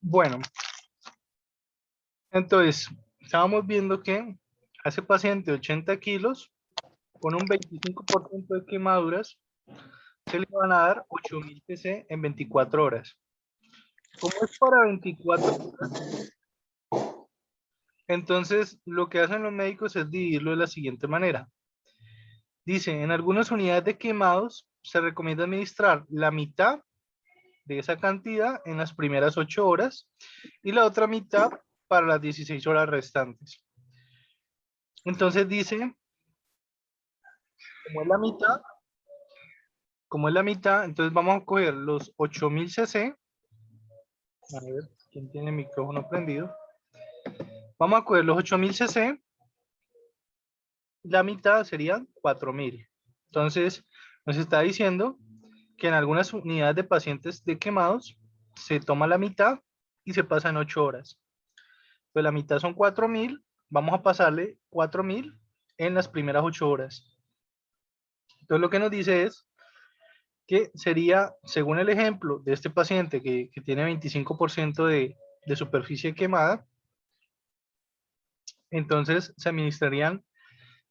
Bueno, entonces, estábamos viendo que a ese paciente de 80 kilos, con un 25% de quemaduras, se le van a dar 8000 cc en 24 horas. Como es para 24 horas, entonces lo que hacen los médicos es dividirlo de la siguiente manera. Dice, en algunas unidades de quemados se recomienda administrar la mitad de esa cantidad en las primeras 8 horas y la otra mitad para las 16 horas restantes. Entonces dice, como es la mitad, entonces vamos a coger los 8000 cc. A ver, ¿quién tiene el micrófono prendido? Vamos a coger los 8000 cc. La mitad serían 4000. Entonces, nos está diciendo que en algunas unidades de pacientes de quemados se toma la mitad y se pasa en 8 horas. Pues la mitad son 4000. Vamos a pasarle 4000 en las primeras 8 horas. Entonces, lo que nos dice es que sería, según el ejemplo de este paciente que tiene 25% de superficie quemada, entonces se administrarían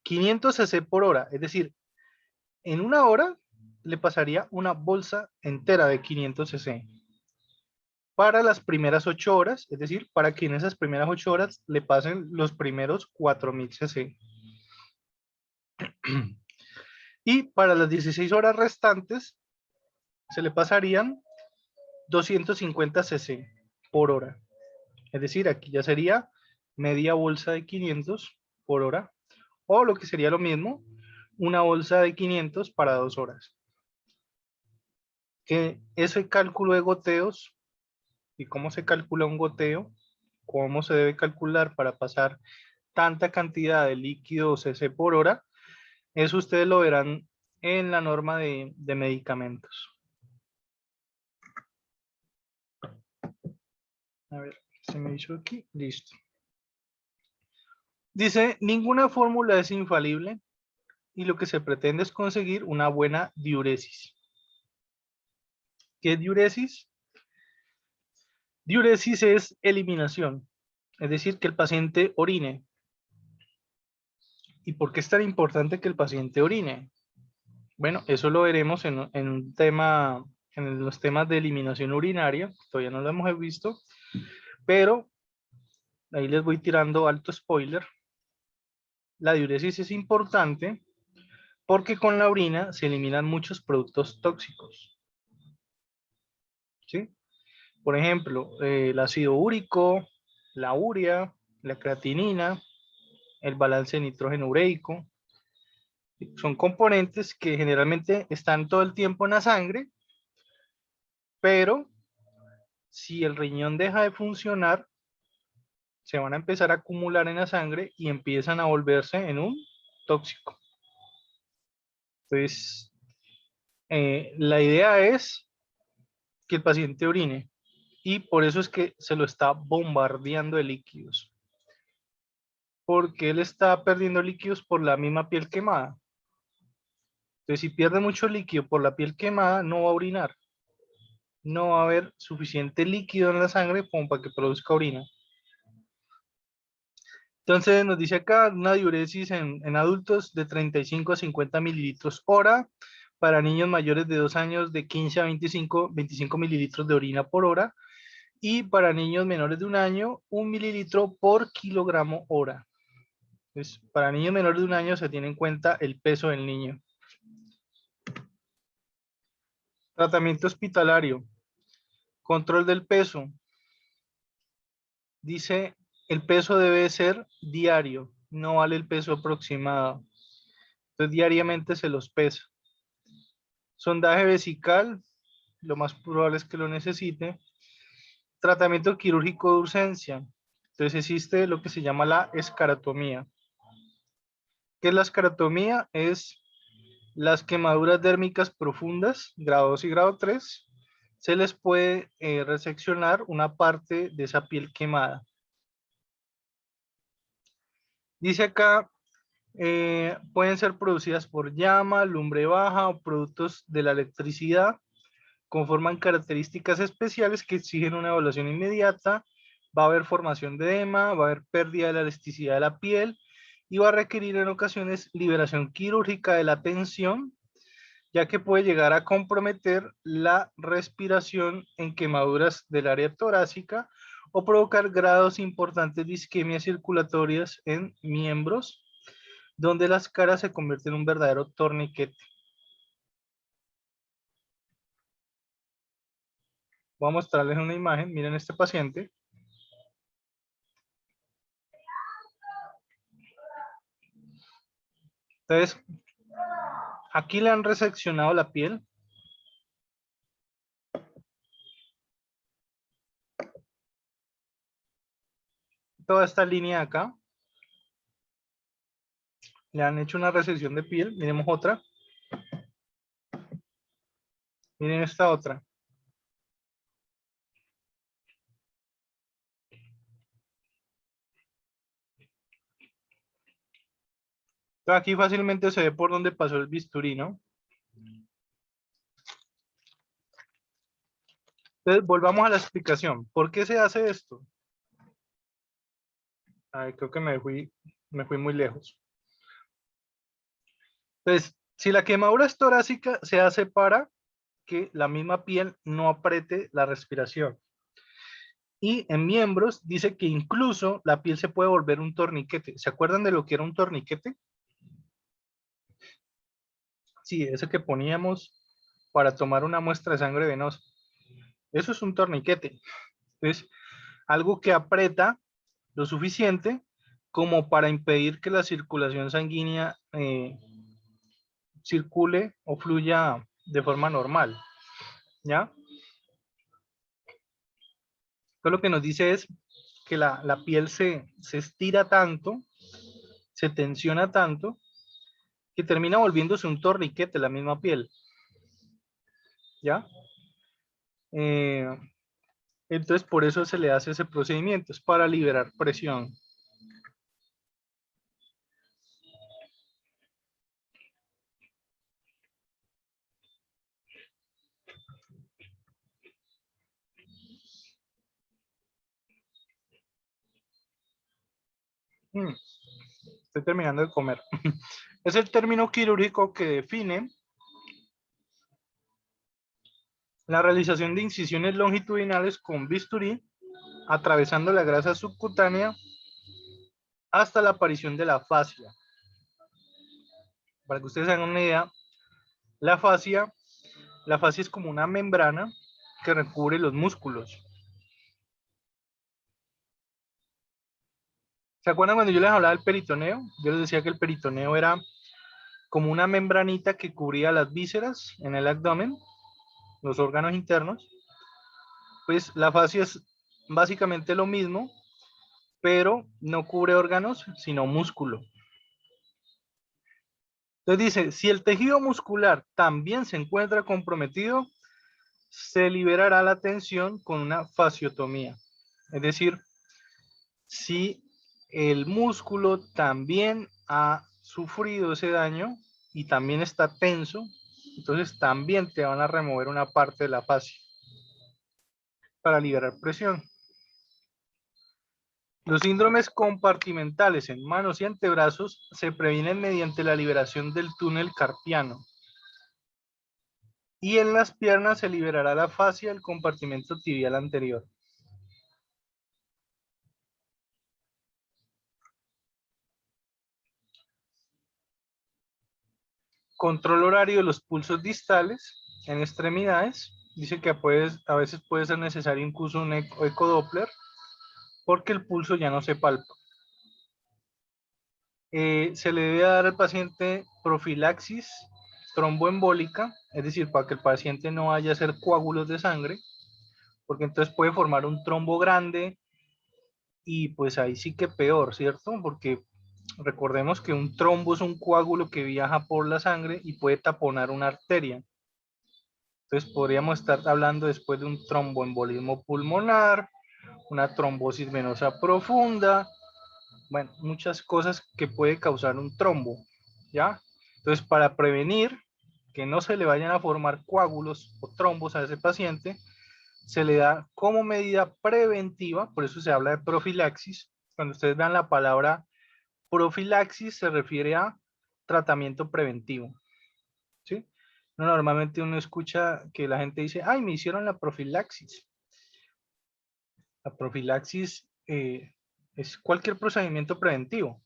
500 cc por hora, es decir, en una hora le pasaría una bolsa entera de 500 cc para las primeras 8 horas, es decir, para que en esas primeras 8 horas le pasen los primeros 4000 cc. Y para las 16 horas restantes se le pasarían 250 cc por hora. Es decir, aquí ya sería media bolsa de 500 por hora, o lo que sería lo mismo, una bolsa de 500 para 2 horas. Que ese cálculo de goteos y cómo se calcula un goteo, cómo se debe calcular para pasar tanta cantidad de líquido cc por hora, eso ustedes lo verán en la norma de medicamentos. A ver, se me hizo aquí, listo. Dice, ninguna fórmula es infalible y lo que se pretende es conseguir una buena diuresis. ¿Qué es diuresis? Diuresis es eliminación, es decir, que el paciente orine. ¿Y por qué es tan importante que el paciente orine? Bueno, eso lo veremos en un tema, en los temas de eliminación urinaria, todavía no lo hemos visto, pero ahí les voy tirando alto spoiler. La diuresis es importante porque con la orina se eliminan muchos productos tóxicos, ¿sí? Por ejemplo, el ácido úrico, la urea, la creatinina, el balance de nitrógeno ureico. Son componentes que generalmente están todo el tiempo en la sangre, pero si el riñón deja de funcionar, se van a empezar a acumular en la sangre y empiezan a volverse en un tóxico. Entonces, la idea es que el paciente orine y por eso es que se lo está bombardeando de líquidos. Porque él está perdiendo líquidos por la misma piel quemada. Entonces, si pierde mucho líquido por la piel quemada, no va a orinar. No va a haber suficiente líquido en la sangre como para que produzca orina. Entonces nos dice acá una diuresis en adultos de 35 a 50 mililitros hora, para niños mayores de 2 años de 15 a 25 mililitros de orina por hora, y para niños menores de 1 año, 1 mililitro por kilogramo hora. Entonces, para niños menores de 1 año se tiene en cuenta el peso del niño. Tratamiento hospitalario. Control del peso. Dice, el peso debe ser diario, no vale el peso aproximado. Entonces, diariamente se los pesa. Sondaje vesical, lo más probable es que lo necesite. Tratamiento quirúrgico de urgencia. Entonces, existe lo que se llama la escarotomía. ¿Qué es la escarotomía? Es las quemaduras dérmicas profundas, grado 2 y grado 3. Se les puede reseccionar una parte de esa piel quemada. Dice acá, pueden ser producidas por llama, lumbre baja o productos de la electricidad. conforman características especiales que exigen una evaluación inmediata. Va a haber formación de edema, va a haber pérdida de la elasticidad de la piel y va a requerir en ocasiones liberación quirúrgica de la tensión, ya que puede llegar a comprometer la respiración en quemaduras del área torácica o provocar grados importantes de isquemias circulatorias en miembros, donde las caras se convierten en un verdadero torniquete. Voy a mostrarles una imagen. Miren este paciente. Entonces, aquí le han reseccionado la piel. Toda esta línea de acá. Le han hecho una resección de piel. Miremos otra. Miren esta otra. Entonces, aquí fácilmente se ve por dónde pasó el bisturí, ¿no? Entonces, volvamos a la explicación. ¿Por qué se hace esto? Ay, creo que me fui muy lejos. Entonces, si la quemadura es torácica, se hace para que la misma piel no apriete la respiración. Y en miembros dice que incluso la piel se puede volver un torniquete. ¿Se acuerdan de lo que era un torniquete? Sí, ese que poníamos para tomar una muestra de sangre venosa. Eso es un torniquete. Es algo que aprieta lo suficiente como para impedir que la circulación sanguínea circule o fluya de forma normal. ¿Ya? Esto lo que nos dice es que la piel se estira tanto, se tensiona tanto, que termina volviéndose un torniquete la misma piel. ¿Ya? Eh, entonces, por eso se le hace ese procedimiento, es para liberar presión. Estoy terminando de comer. Es el término quirúrgico que define la realización de incisiones longitudinales con bisturí, atravesando la grasa subcutánea hasta la aparición de la fascia. Para que ustedes hagan una idea, la fascia es como una membrana que recubre los músculos. ¿Se acuerdan cuando yo les hablaba del peritoneo? Yo les decía que el peritoneo era como una membranita que cubría las vísceras en el abdomen, los órganos internos. Pues la fascia es básicamente lo mismo, pero no cubre órganos, sino músculo. Entonces dice, si el tejido muscular también se encuentra comprometido, se liberará la tensión con una fasciotomía. Es decir, si el músculo también ha sufrido ese daño y también está tenso, entonces también te van a remover una parte de la fascia para liberar presión. Los síndromes compartimentales en manos y antebrazos se previenen mediante la liberación del túnel carpiano. Y en las piernas se liberará la fascia del compartimento tibial anterior. Control horario de los pulsos distales en extremidades. Dice que a veces puede ser necesario incluso un ecodoppler porque el pulso ya no se palpa. Se le debe dar al paciente profilaxis tromboembólica, es decir, para que el paciente no vaya a hacer coágulos de sangre, porque entonces puede formar un trombo grande y pues ahí sí que peor, ¿cierto? Porque recordemos que un trombo es un coágulo que viaja por la sangre y puede taponar una arteria. Entonces podríamos estar hablando después de un tromboembolismo pulmonar, una trombosis venosa profunda, bueno, muchas cosas que puede causar un trombo, ¿ya? Entonces para prevenir que no se le vayan a formar coágulos o trombos a ese paciente, se le da como medida preventiva, por eso se habla de profilaxis. Cuando ustedes vean la palabra profilaxis, se refiere a tratamiento preventivo, ¿sí? Normalmente uno escucha que la gente dice, ay, me hicieron la profilaxis. La profilaxis es cualquier procedimiento preventivo.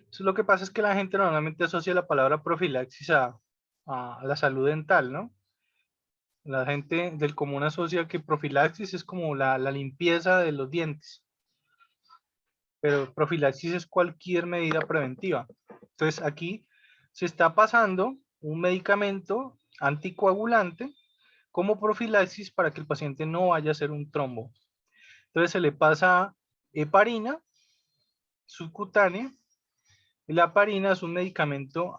Eso lo que pasa es que la gente normalmente asocia la palabra profilaxis a la salud dental, ¿no? La gente del común asocia que profilaxis es como la limpieza de los dientes. Pero profilaxis es cualquier medida preventiva. Entonces aquí se está pasando un medicamento anticoagulante como profilaxis para que el paciente no vaya a hacer un trombo. Entonces se le pasa heparina subcutánea. Y la heparina es un medicamento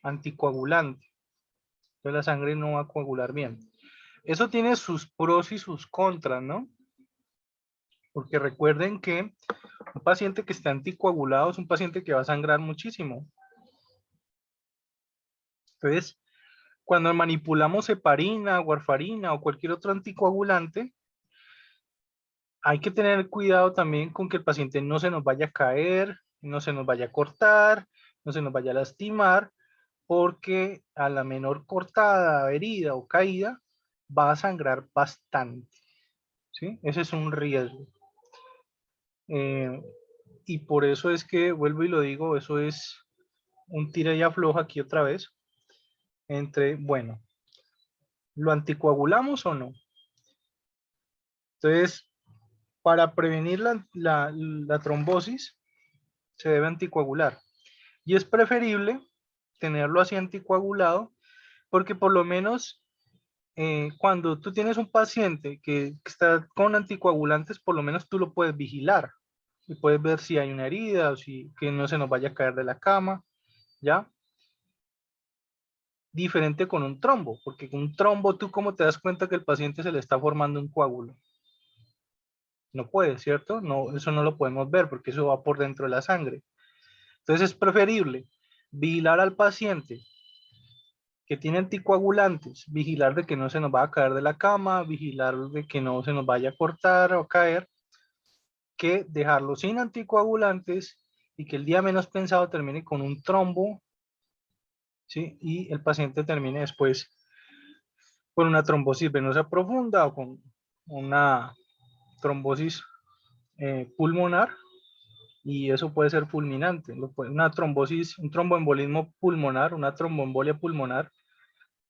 anticoagulante. Entonces la sangre no va a coagular bien. Eso tiene sus pros y sus contras, ¿no? Porque recuerden que un paciente que está anticoagulado es un paciente que va a sangrar muchísimo. Entonces, cuando manipulamos heparina, warfarina o cualquier otro anticoagulante, hay que tener cuidado también con que el paciente no se nos vaya a caer, no se nos vaya a cortar, no se nos vaya a lastimar, porque a la menor cortada, herida o caída, va a sangrar bastante, ¿sí? Ese es un riesgo. Y por eso es que, vuelvo y lo digo, eso es un tira y afloja aquí otra vez, entre, bueno, ¿lo anticoagulamos o no? Entonces, para prevenir la trombosis, se debe anticoagular. Y es preferible tenerlo así anticoagulado, porque por lo menos cuando tú tienes un paciente que está con anticoagulantes, por lo menos tú lo puedes vigilar y puedes ver si hay una herida o si que no se nos vaya a caer de la cama, ¿ya? Diferente con un trombo, porque con un trombo tú cómo te das cuenta que el paciente se le está formando un coágulo. No puede, ¿cierto? No, eso no lo podemos ver porque eso va por dentro de la sangre. Entonces es preferible vigilar al paciente que tiene anticoagulantes, vigilar de que no se nos va a caer de la cama, vigilar de que no se nos vaya a cortar o caer, que dejarlo sin anticoagulantes y que el día menos pensado termine con un trombo, ¿sí? Y el paciente termine después con una trombosis venosa profunda o con una trombosis pulmonar, y eso puede ser fulminante. Una trombosis, un tromboembolismo pulmonar, una tromboembolia pulmonar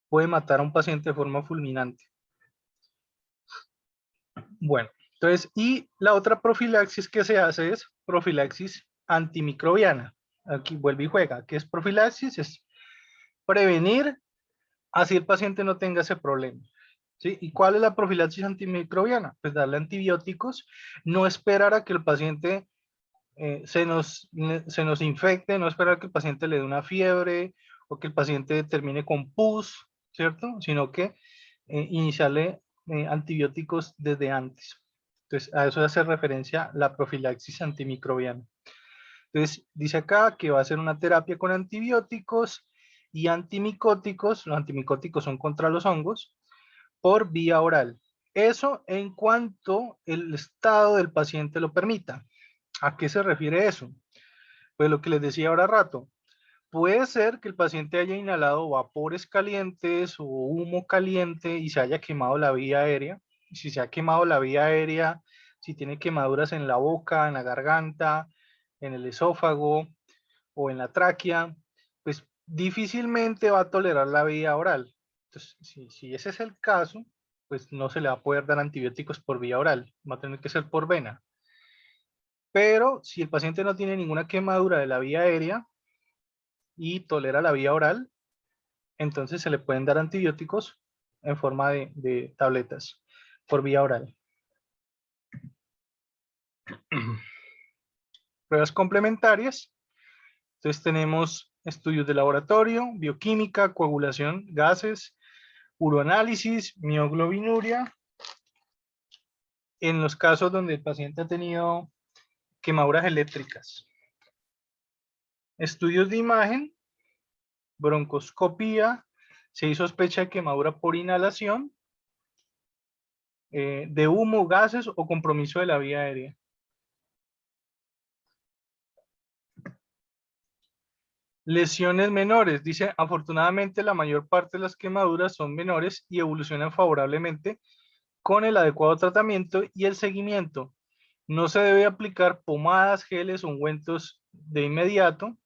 puede matar a un paciente de forma fulminante. Bueno, entonces, y la otra profilaxis que se hace es profilaxis antimicrobiana. Aquí vuelve y juega. ¿Qué es profilaxis? Es prevenir así el paciente no tenga ese problema. ¿Sí? ¿Y cuál es la profilaxis antimicrobiana? Pues darle antibióticos, no esperar a que el paciente se nos infecte, no esperar a que el paciente le dé una fiebre o que el paciente termine con pus, ¿cierto? Sino que iniciarle antibióticos desde antes. Entonces, a eso hace referencia la profilaxis antimicrobiana. Entonces, dice acá que va a ser una terapia con antibióticos y antimicóticos. Los antimicóticos son contra los hongos por vía oral. Eso en cuanto el estado del paciente lo permita. ¿A qué se refiere eso? Pues lo que les decía ahora rato. Puede ser que el paciente haya inhalado vapores calientes o humo caliente y se haya quemado la vía aérea. Si se ha quemado la vía aérea, si tiene quemaduras en la boca, en la garganta, en el esófago o en la tráquea, pues difícilmente va a tolerar la vía oral. Entonces, si ese es el caso, pues no se le va a poder dar antibióticos por vía oral, va a tener que ser por vena. Pero si el paciente no tiene ninguna quemadura de la vía aérea y tolera la vía oral, entonces se le pueden dar antibióticos en forma de tabletas por vía oral. Pruebas complementarias. Entonces tenemos estudios de laboratorio, bioquímica, coagulación, gases, uroanálisis, mioglobinuria. En los casos donde el paciente ha tenido quemaduras eléctricas. Estudios de imagen broncoscopía, si hay sospecha de quemadura por inhalación, de humo, gases o compromiso de la vía aérea. Lesiones menores. Dice, afortunadamente la mayor parte de las quemaduras son menores y evolucionan favorablemente con el adecuado tratamiento y el seguimiento. No se debe aplicar pomadas, geles o ungüentos de inmediato.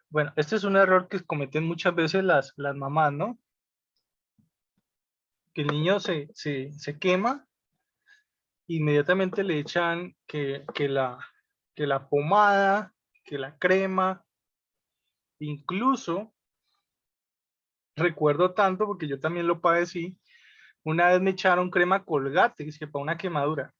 Bueno, este es un error que cometen muchas veces las mamás, ¿no? Que el niño se quema, inmediatamente le echan que la pomada, que la crema, incluso recuerdo tanto porque yo también lo padecí, una vez me echaron crema Colgate, es que para una quemadura.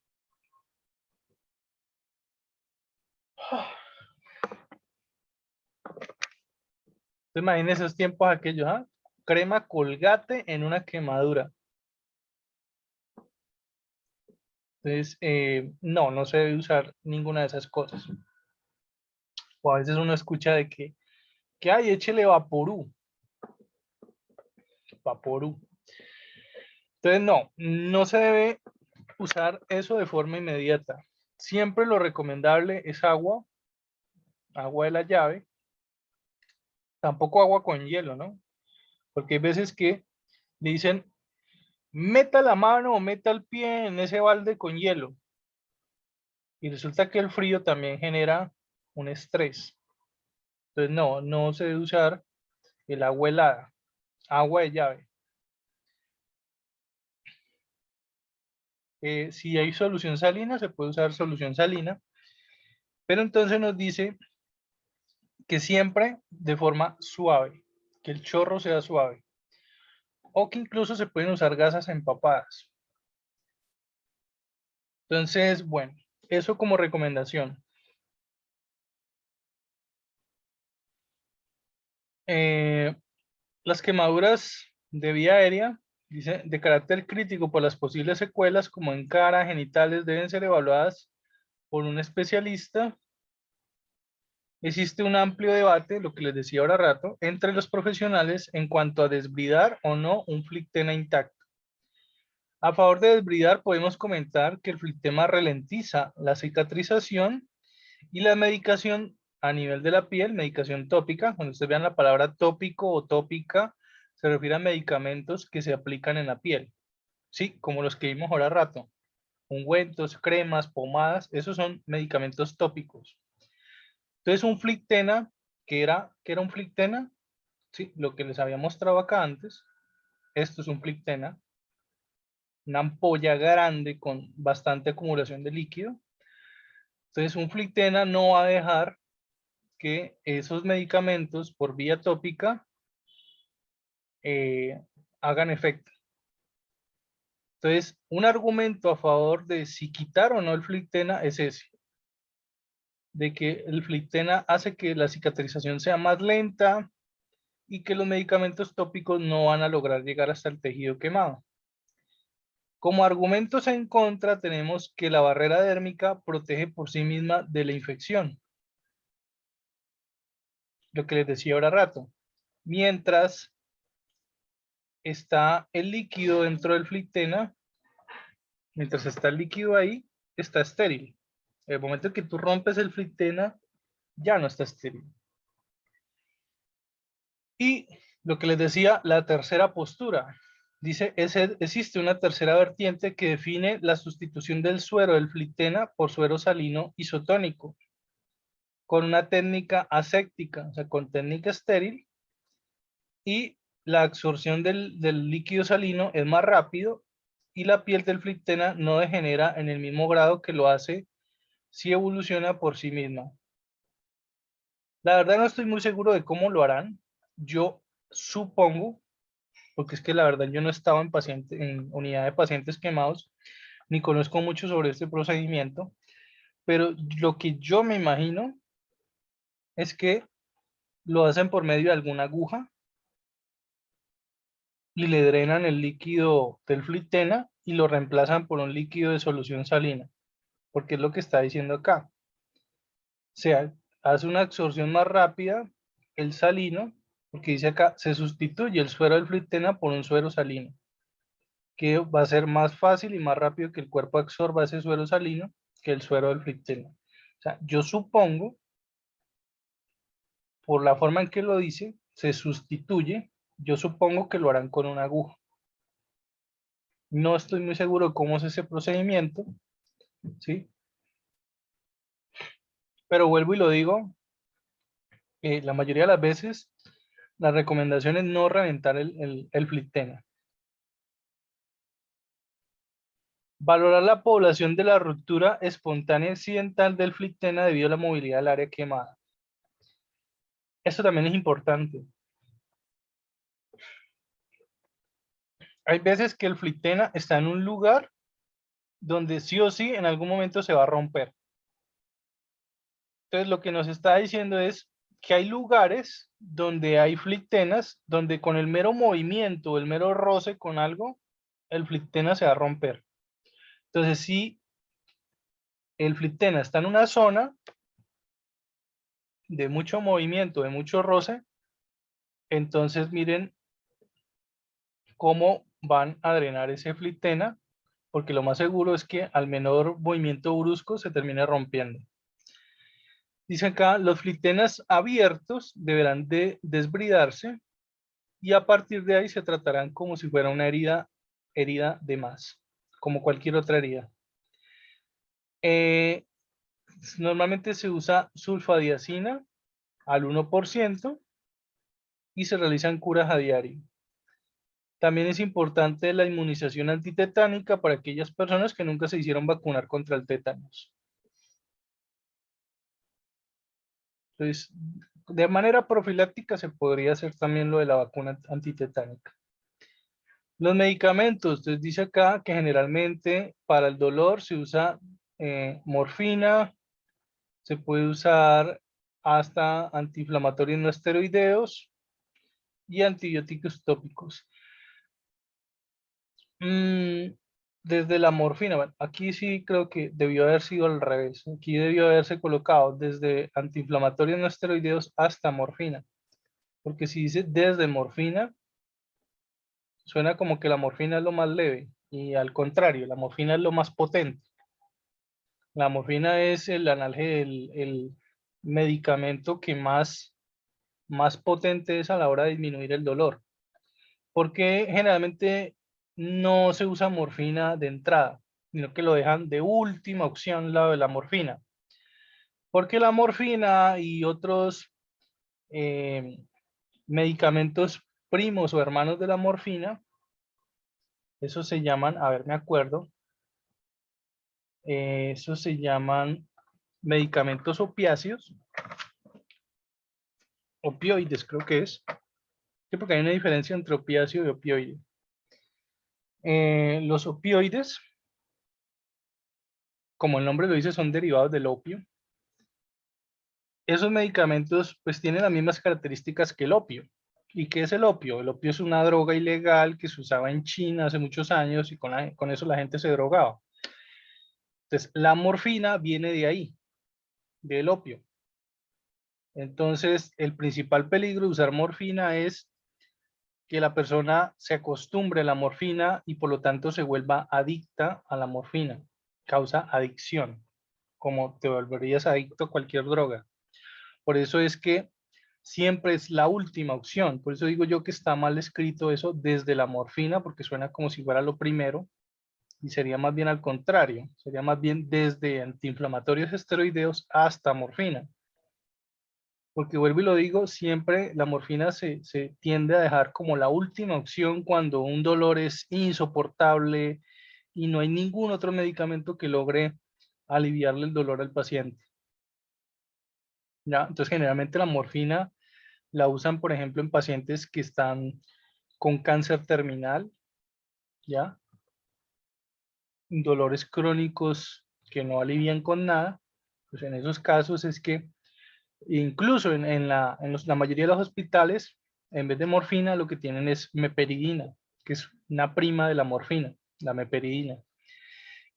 Imagínense esos tiempos aquellos, ¿ah? Crema Colgate en una quemadura. Entonces, no se debe usar ninguna de esas cosas. O a veces uno escucha de que hay, échele Vaporú. Vaporú. Entonces, no se debe usar eso de forma inmediata. Siempre lo recomendable es agua de la llave. Tampoco agua con hielo, ¿no? Porque hay veces que le dicen, meta la mano o meta el pie en ese balde con hielo. Y resulta que el frío también genera un estrés. Entonces, no se debe usar el agua helada, agua de llave. Si hay solución salina, se puede usar solución salina. Pero entonces nos dice que siempre de forma suave, que el chorro sea suave. O que incluso se pueden usar gasas empapadas. Entonces, bueno, eso como recomendación. Las quemaduras de vía aérea, dice, de carácter crítico por las posibles secuelas, como en cara, genitales, deben ser evaluadas por un especialista. Existe un amplio debate, lo que les decía ahora rato, entre los profesionales en cuanto a desbridar o no un flictena intacto. A favor de desbridar, podemos comentar que el flictema ralentiza la cicatrización y la medicación a nivel de la piel, medicación tópica, cuando ustedes vean la palabra tópico o tópica, se refiere a medicamentos que se aplican en la piel. Sí, como los que vimos ahora rato. Ungüentos, cremas, pomadas, esos son medicamentos tópicos. Entonces un flictena, ¿qué era un flictena? Sí, lo que les había mostrado acá antes. Esto es un flictena. Una ampolla grande con bastante acumulación de líquido. Entonces un flictena no va a dejar que esos medicamentos por vía tópica hagan efecto. Entonces, un argumento a favor de si quitar o no el flictena es ese, de que el flictena hace que la cicatrización sea más lenta y que los medicamentos tópicos no van a lograr llegar hasta el tejido quemado. Como argumentos en contra tenemos que la barrera dérmica protege por sí misma de la infección. Lo que les decía ahora rato. Mientras está el líquido dentro del flictena, mientras está el líquido ahí, está estéril. En el momento que tú rompes el flictena, ya no está estéril. Y lo que les decía, la tercera postura. Dice, existe una tercera vertiente que define la sustitución del suero del flictena por suero salino isotónico, con una técnica aséptica, o sea, con técnica estéril, y la absorción del líquido salino es más rápido y la piel del flictena no degenera en el mismo grado que lo hace si evoluciona por sí misma. La verdad no estoy muy seguro de cómo lo harán. Yo supongo, porque es que la verdad yo no estaba en unidad de pacientes quemados, ni conozco mucho sobre este procedimiento, pero lo que yo me imagino es que lo hacen por medio de alguna aguja y le drenan el líquido del flictena y lo reemplazan por un líquido de solución salina, porque es lo que está diciendo acá. O sea, hace una absorción más rápida el salino Porque dice acá, se sustituye el suero del flitena por un suero salino, que va a ser más fácil y más rápido que el cuerpo absorba ese suero salino que el suero del flitena. O sea, yo supongo, por la forma en que lo dice, se sustituye, yo supongo que lo harán con una aguja. No estoy muy seguro cómo es ese procedimiento, ¿sí? Pero vuelvo y lo digo, la mayoría de las veces la recomendación es no reventar el flitena. Valorar la población de la ruptura espontánea accidental del flitena debido a la movilidad del área quemada. Esto también es importante. Hay veces que el flitena está en un lugar donde sí o sí en algún momento se va a romper. Entonces lo que nos está diciendo es que hay lugares donde hay flitenas, donde con el mero movimiento, el mero roce con algo, el flitena se va a romper. Entonces si el flitena está en una zona de mucho movimiento, de mucho roce, entonces miren cómo van a drenar ese flitena, porque lo más seguro es que al menor movimiento brusco se termine rompiendo. Dice acá, los flitenas abiertos deberán de desbridarse y a partir de ahí se tratarán como si fuera una herida de más, como cualquier otra herida. Eh, Normalmente se usa sulfadiazina al 1% y se realizan curas a diario. También es importante la inmunización antitetánica para aquellas personas que nunca se hicieron vacunar contra el tétanos. Entonces, de manera profiláctica se podría hacer también lo de la vacuna antitetánica. Los medicamentos, entonces dice acá que generalmente para el dolor se usa morfina, se puede usar hasta antiinflamatorios no esteroideos y antibióticos tópicos. Desde la morfina, bueno, aquí sí creo que debió haber sido al revés. Aquí debió haberse colocado desde antiinflamatorios no esteroideos hasta morfina. Porque si dice desde morfina, suena como que la morfina es lo más leve. Y al contrario, la morfina es lo más potente. La morfina es el medicamento que más potente es a la hora de disminuir el dolor. Porque generalmente no se usa morfina de entrada, sino que lo dejan de última opción la de la morfina. Porque la morfina y otros eh, medicamentos primos o hermanos de la morfina, esos se llaman, a ver, me acuerdo, esos se llaman medicamentos opiáceos, opioides creo que es, sí, porque hay una diferencia entre opiáceo y opioide. Los opioides, como el nombre lo dice, son derivados del opio. Esos medicamentos pues tienen las mismas características que el opio. ¿Y qué es el opio? El opio es una droga ilegal que se usaba en China hace muchos años y con eso la gente se drogaba. Entonces, la morfina viene de ahí, del opio. Entonces, el principal peligro de usar morfina es que la persona se acostumbre a la morfina y por lo tanto se vuelva adicta a la morfina. Causa adicción, como te volverías adicto a cualquier droga. Por eso es que siempre es la última opción. Por eso digo yo que está mal escrito eso desde la morfina, porque suena como si fuera lo primero, y sería más bien al contrario. Sería más bien desde antiinflamatorios esteroideos hasta morfina. Porque vuelvo y lo digo, siempre la morfina se tiende a dejar como la última opción cuando un dolor es insoportable y no hay ningún otro medicamento que logre aliviarle el dolor al paciente. ¿Ya? Entonces, generalmente la morfina la usan, por ejemplo, en pacientes que están con cáncer terminal, ¿ya? Dolores crónicos que no alivian con nada. Pues en esos casos es que incluso la mayoría de los hospitales, en vez de morfina, lo que tienen es meperidina, que es una prima de la morfina, la meperidina.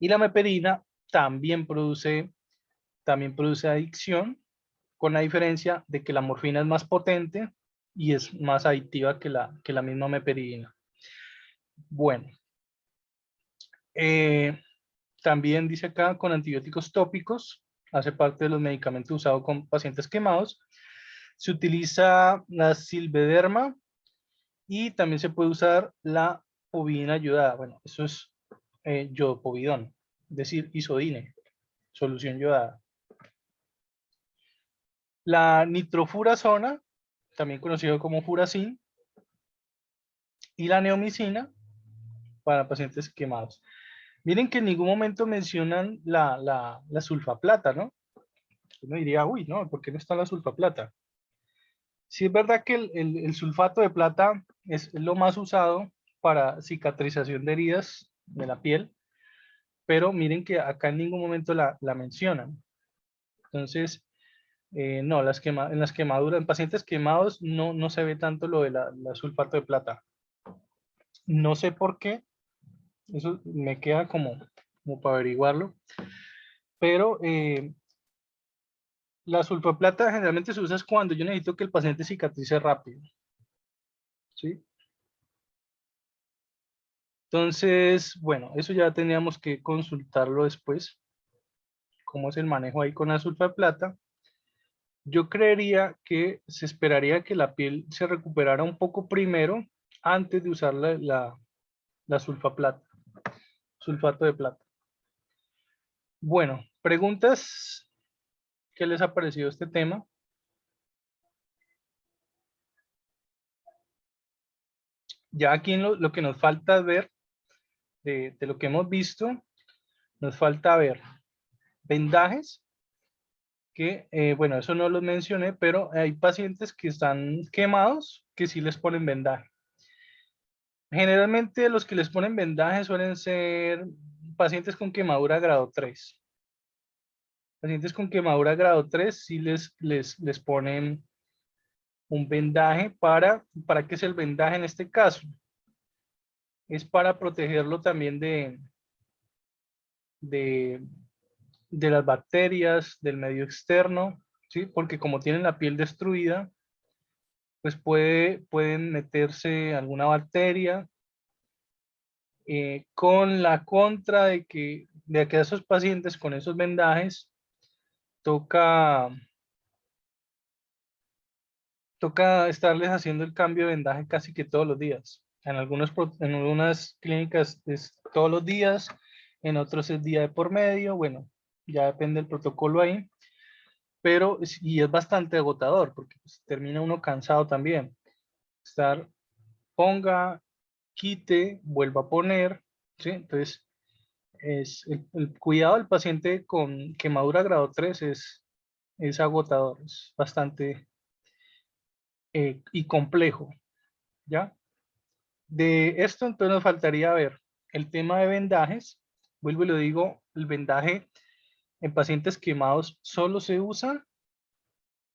Y la meperidina también produce adicción, con la diferencia de que la morfina es más potente y es más adictiva que la misma meperidina. Bueno, también dice acá con antibióticos tópicos, hace parte de los medicamentos usados con pacientes quemados. Se utiliza la silvederma y también se puede usar la povidina ayudada. Bueno, eso es yodopovidón, es decir, isodine, solución yodada. La nitrofurazona, también conocido como furacin, y la neomicina para pacientes quemados. Miren que en ningún momento mencionan la sulfaplata, ¿no? Uno diría, uy, no, ¿por qué no está la sulfaplata? Sí es verdad que el sulfato de plata es lo más usado para cicatrización de heridas de la piel, pero miren que acá en ningún momento la mencionan. Entonces, no, en las quemaduras, en pacientes quemados no se ve tanto lo de la sulfato de plata. No sé por qué, eso me queda como para averiguarlo, pero la sulfaplata generalmente se usa cuando yo necesito que el paciente cicatrice rápido, ¿sí? Entonces, bueno, eso ya teníamos que consultarlo después, cómo es el manejo ahí con la sulfaplata. Yo creería que se esperaría que la piel se recuperara un poco primero antes de usar la sulfaplata, sulfato de plata. Bueno, preguntas, ¿qué les ha parecido este tema? Ya aquí en lo que nos falta ver, de lo que hemos visto, nos falta ver vendajes, que, bueno, eso no los mencioné, pero hay pacientes que están quemados que sí les ponen vendaje. Generalmente los que les ponen vendaje suelen ser pacientes con quemadura grado 3. Pacientes con quemadura grado 3 sí les ponen un vendaje. ¿Para qué es el vendaje en este caso? Es para protegerlo también de, de las bacterias, del medio externo, ¿sí? Porque como tienen la piel destruida, pues pueden meterse alguna bacteria, con la contra de que a esos pacientes con esos vendajes toca, toca estarles haciendo el cambio de vendaje casi que todos los días. En algunas clínicas es todos los días, en otros es día de por medio, bueno, ya depende del protocolo ahí, pero y es bastante agotador porque pues, termina uno cansado también. Estar, ponga, quite, vuelva a poner, ¿sí? Entonces, el cuidado del paciente con quemadura grado 3 es agotador, es bastante y complejo, ¿ya? De esto entonces nos faltaría ver el tema de vendajes. Vuelvo y lo digo, el vendaje en pacientes quemados solo se usa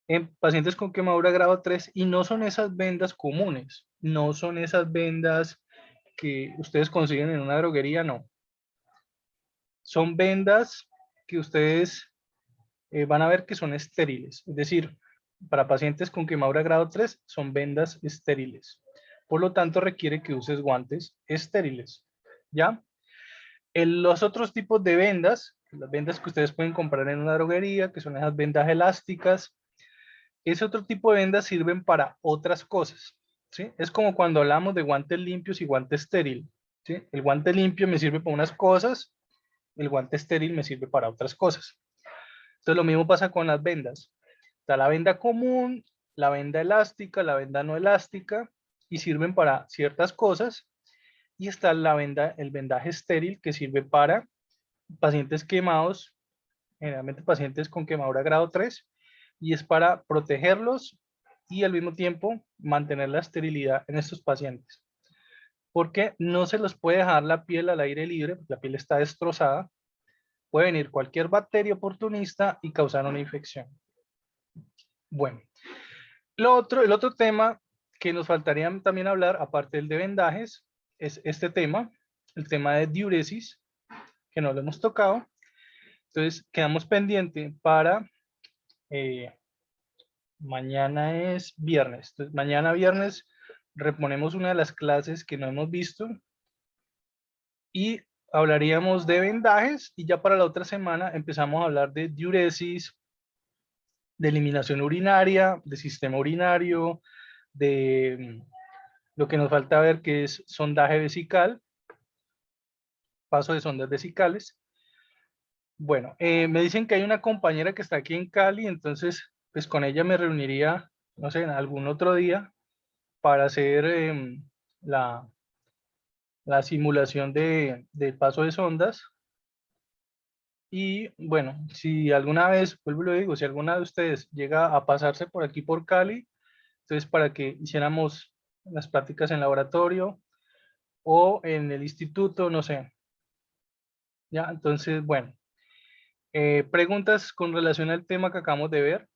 en pacientes con quemadura grado 3 y no son esas vendas comunes, no son esas vendas que ustedes consiguen en una droguería, no. Son vendas que ustedes van a ver que son estériles, es decir, para pacientes con quemadura grado 3 son vendas estériles. Por lo tanto, requiere que uses guantes estériles, ¿ya? Los otros tipos de vendas, las vendas que ustedes pueden comprar en una droguería, que son esas vendas elásticas, ese otro tipo de vendas sirven para otras cosas, ¿sí? Es como cuando hablamos de guantes limpios y guante estéril, ¿sí? El guante limpio me sirve para unas cosas, el guante estéril me sirve para otras cosas. Entonces lo mismo pasa con las vendas. Está la venda común, la venda elástica, la venda no elástica, y sirven para ciertas cosas. Y está el vendaje estéril, que sirve para pacientes quemados, generalmente pacientes con quemadura grado 3, y es para protegerlos y al mismo tiempo mantener la esterilidad en estos pacientes. Porque no se los puede dejar la piel al aire libre, porque la piel está destrozada. Puede venir cualquier bacteria oportunista y causar una infección. Bueno, el otro tema que nos faltaría también hablar, aparte del de vendajes, es este tema, el tema de diuresis, que no lo hemos tocado. Entonces, quedamos pendiente para Mañana es viernes. Entonces, mañana viernes reponemos una de las clases que no hemos visto y hablaríamos de vendajes, y ya para la otra semana empezamos a hablar de diuresis, de eliminación urinaria, de sistema urinario, de lo que nos falta ver, que es sondaje vesical, paso de sondas vesicales. Bueno, me dicen que hay una compañera que está aquí en Cali, entonces pues con ella me reuniría, no sé, en algún otro día para hacer la, la simulación de paso de sondas. Y bueno, si alguna vez, vuelvo y lo digo, si alguna de ustedes llega a pasarse por aquí por Cali, entonces para que hiciéramos las prácticas en laboratorio o en el instituto, no sé. Ya, entonces, bueno, preguntas con relación al tema que acabamos de ver.